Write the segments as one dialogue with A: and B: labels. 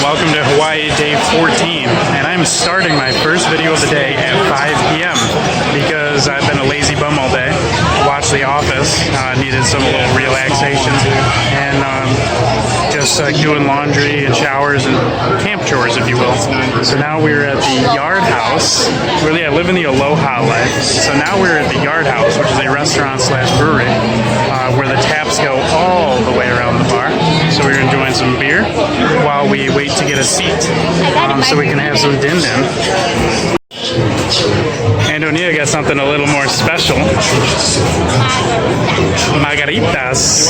A: welcome to Hawaii Day 14, and I'm starting my first video of the day at 5 p.m. because I've been a lazy bum all day. Watched The Office, needed some little relaxation, and just doing laundry and showers and camp chores, if you will. So now we're at the Yard House. Really, I live in the Aloha life. So now we're at the Yard House, which is a restaurant slash brewery, where the taps go all the way around the bar. So we're enjoying some beer while we wait to get a seat, so we can have some din-din. And O'Neill got something a little more special. Margaritas.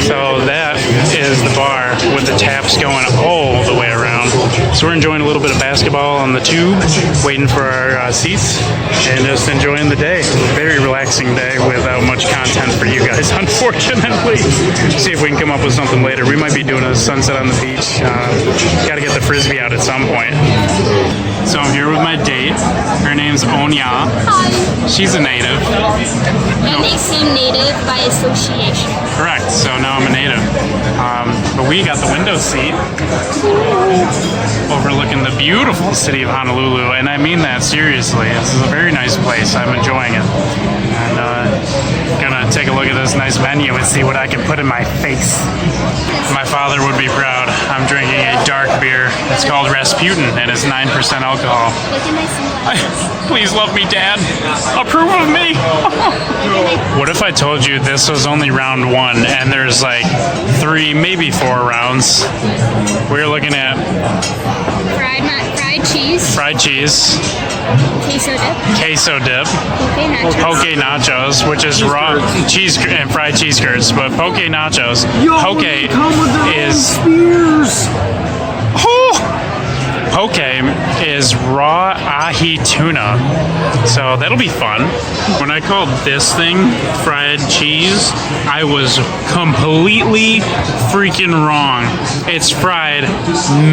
A: So that is the bar with the taps going all the way around. So we're enjoying a little bit of basketball on the tube, waiting for our seats, and just enjoying the day. Very relaxing day without much content for you guys, unfortunately. See if we can come up with something later. We might be doing a sunset on the beach. Got to get the frisbee out at some point. So I'm here with my date. Her name's Onya.
B: Hi.
A: She's a native.
B: And they seem native by association.
A: Correct. So now I'm a native. But we got the window seat overlooking the beautiful city of Honolulu, and I mean that seriously. This is a very nice place. I'm enjoying it. And gonna take a look at this nice menu and see what I can put in my face. My father would be proud. I'm drinking a dark beer. It's called Rasputin, and it's 9% alcohol.
B: Look at my sunglasses.
A: Please love me, Dad. Approve of me. What if I told you this was only round one and there's like 3, maybe 4 rounds? We're looking at
B: Fried cheese.
A: fried cheese,
B: Queso dip.
A: poke nachos, which is raw cheese and fried cheese curds, but poke nachos. Poke is poke is raw ahi tuna, so that'll be fun. When I called this thing fried cheese, I was completely freaking wrong. It's fried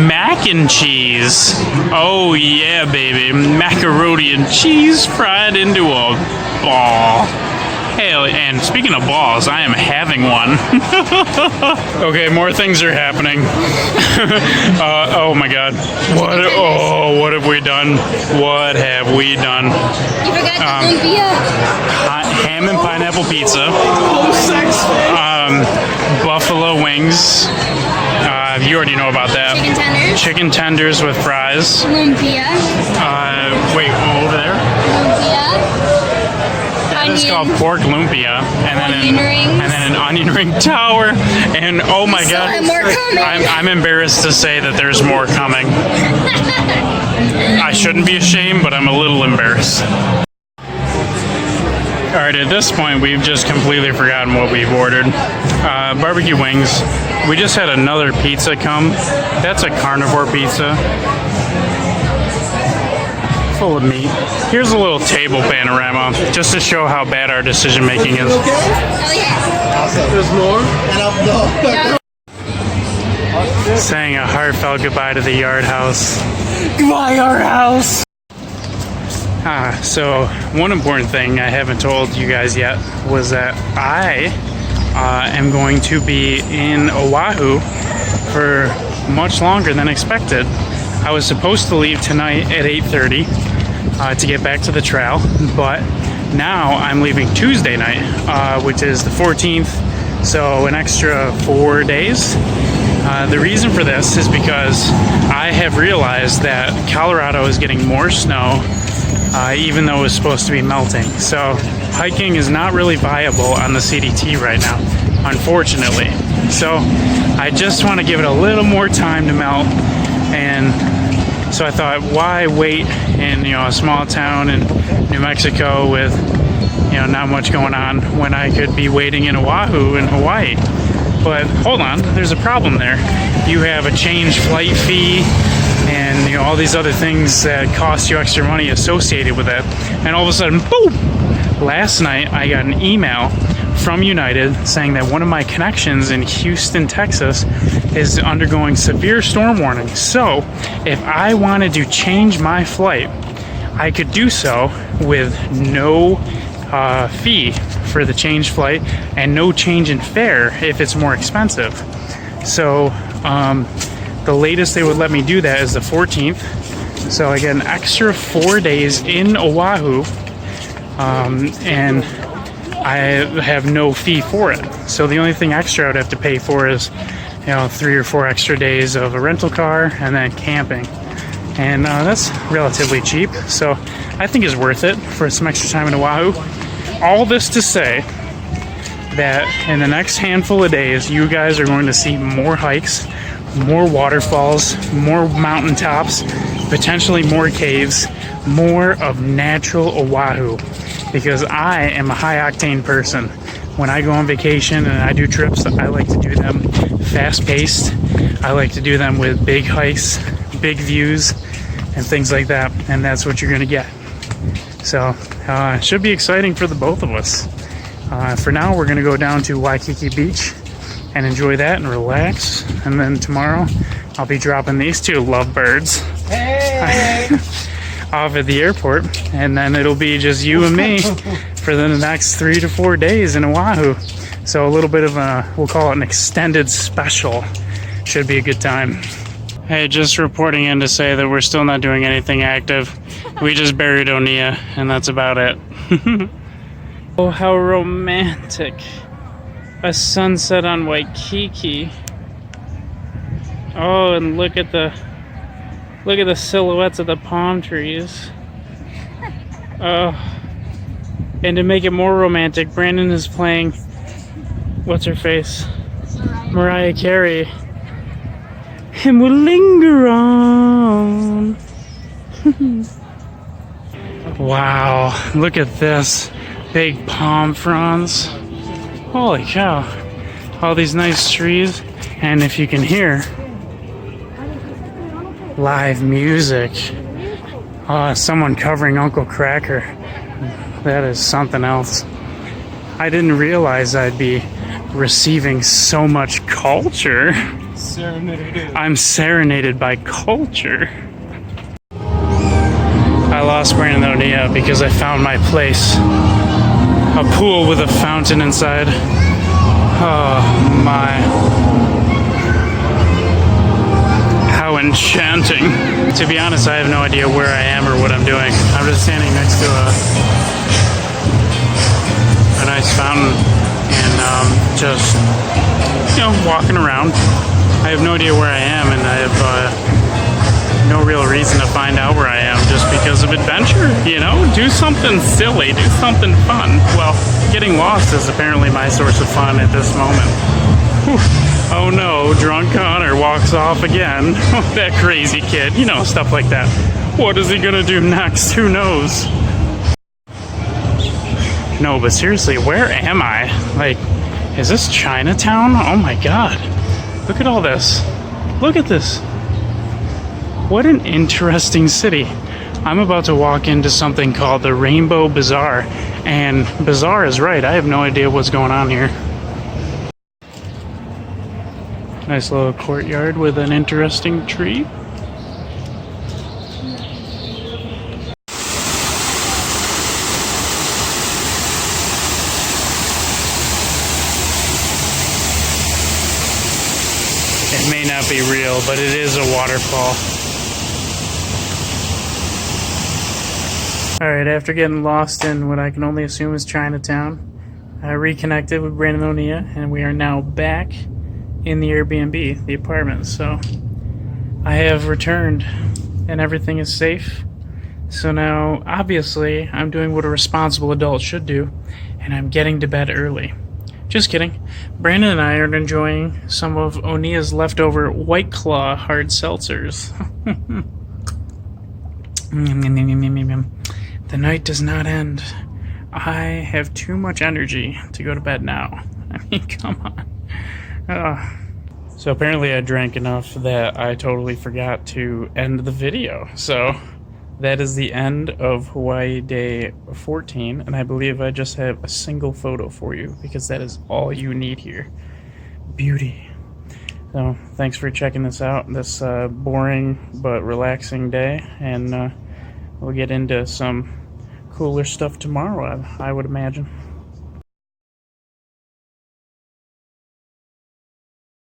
A: mac and cheese. Oh yeah, baby, macaroni and cheese fried into a ball. Hell, and speaking of balls, I am having one. Okay, more things are happening. Oh my God. What have we done? What have we done?
B: You forgot the lumpia.
A: Ham and pineapple pizza. Buffalo wings. You already know about that.
B: Chicken tenders.
A: Chicken tenders with fries.
B: Lumpia.
A: Wait, over there?
B: Lumpia.
A: It's called pork lumpia, and then an onion ring tower, and oh my God,
B: more coming.
A: I'm embarrassed to say that there's more coming. I shouldn't be ashamed, but I'm a little embarrassed. Alright, at this point, we've just completely forgotten what we've ordered. Barbecue wings. We just had another pizza come. That's a carnivore pizza. Full of meat. Here's a little table panorama just to show how bad our decision making is.
B: Oh yeah.
C: There's more.
A: Saying a heartfelt goodbye to the Yard House. Goodbye, Yard House! So one important thing I haven't told you guys yet was that I am going to be in Oahu for much longer than expected. I was supposed to leave tonight at 8:30 to get back to the trail, but now I'm leaving Tuesday night, which is the 14th, so an extra 4 days. The reason for this is because I have realized that Colorado is getting more snow, even though it's supposed to be melting. So hiking is not really viable on the CDT right now, unfortunately. So I just want to give it a little more time to melt. And so I thought, why wait in a small town in New Mexico with not much going on when I could be waiting in Oahu in Hawaii? But hold on, there's a problem there. You have a change flight fee and all these other things that cost you extra money associated with it. And all of a sudden, boom! Last night I got an email from United saying that one of my connections in Houston, Texas is undergoing severe storm warning. So if I wanted to change my flight, I could do so with no fee for the change flight and no change in fare if it's more expensive. So The latest they would let me do that is the 14th. So I get an extra 4 days in Oahu, and I have no fee for it. So the only thing extra I would have to pay for is, 3 or 4 extra days of a rental car and then camping. And that's relatively cheap. So I think it's worth it for some extra time in Oahu. All this to say that in the next handful of days, you guys are going to see more hikes, more waterfalls, more mountaintops, potentially more caves, more of natural Oahu, because I am a high-octane person. When I go on vacation and I do trips, I like to do them fast-paced. I like to do them with big hikes, big views, and things like that, and that's what you're going to get. So it should be exciting for the both of us. For now, we're going to go down to Waikiki Beach and enjoy that and relax. And then tomorrow, I'll be dropping these two lovebirds off at the airport. And then it'll be just you and me for the next 3 to 4 days in Oahu. So a little bit of we'll call it an extended special. Should be a good time. Hey, just reporting in to say that we're still not doing anything active. We just buried Onia, and that's about it. Oh, how romantic. A sunset on Waikiki. Oh, and look at the silhouettes of the palm trees. Oh. And to make it more romantic, Brandon is playing, what's her face? Mariah Carey. And we'll linger on. Wow, look at this. Big palm fronds. Holy cow. All these nice trees. And if you can hear, live music. Someone covering Uncle Cracker. That is something else. I didn't realize I'd be receiving so much culture.
C: Serenaded.
A: I'm serenaded by culture. I lost Brandon O'Neill because I found my place. A pool with a fountain inside. Oh my. How enchanting. To be honest, I have no idea where I am or what I'm doing. I'm just standing next to a nice fountain and just, walking around. I have no idea where I am, and I have no real reason to find out where I am just because of adventure, Do something silly, do something fun. Well, getting lost is apparently my source of fun at this moment. Whew. Oh no, drunk Connor walks off again. That crazy kid, stuff like that. What is he gonna do next? Who knows? No, but seriously, where am I? Like, is this Chinatown? Oh my god. Look at all this. Look at this. What an interesting city. I'm about to walk into something called the Rainbow Bazaar. And Bazaar is right. I have no idea what's going on here. Nice little courtyard with an interesting tree. It may not be real, but it is a waterfall. Alright, after getting lost in what I can only assume is Chinatown, I reconnected with Brandon O'Neill, and we are now back in the Airbnb, the apartment. So I have returned, and everything is safe. So now, obviously, I'm doing what a responsible adult should do, and I'm getting to bed early. Just kidding. Brandon and I are enjoying some of O'Neill's leftover White Claw hard seltzers. The night does not end. I have too much energy to go to bed now. I mean, come on. So apparently I drank enough that I totally forgot to end the video. So that is the end of Hawaii Day 14, and I believe I just have a single photo for you because that is all you need here. Beauty. So thanks for checking this out, this boring but relaxing day, and we'll get into some cooler stuff tomorrow, I would imagine.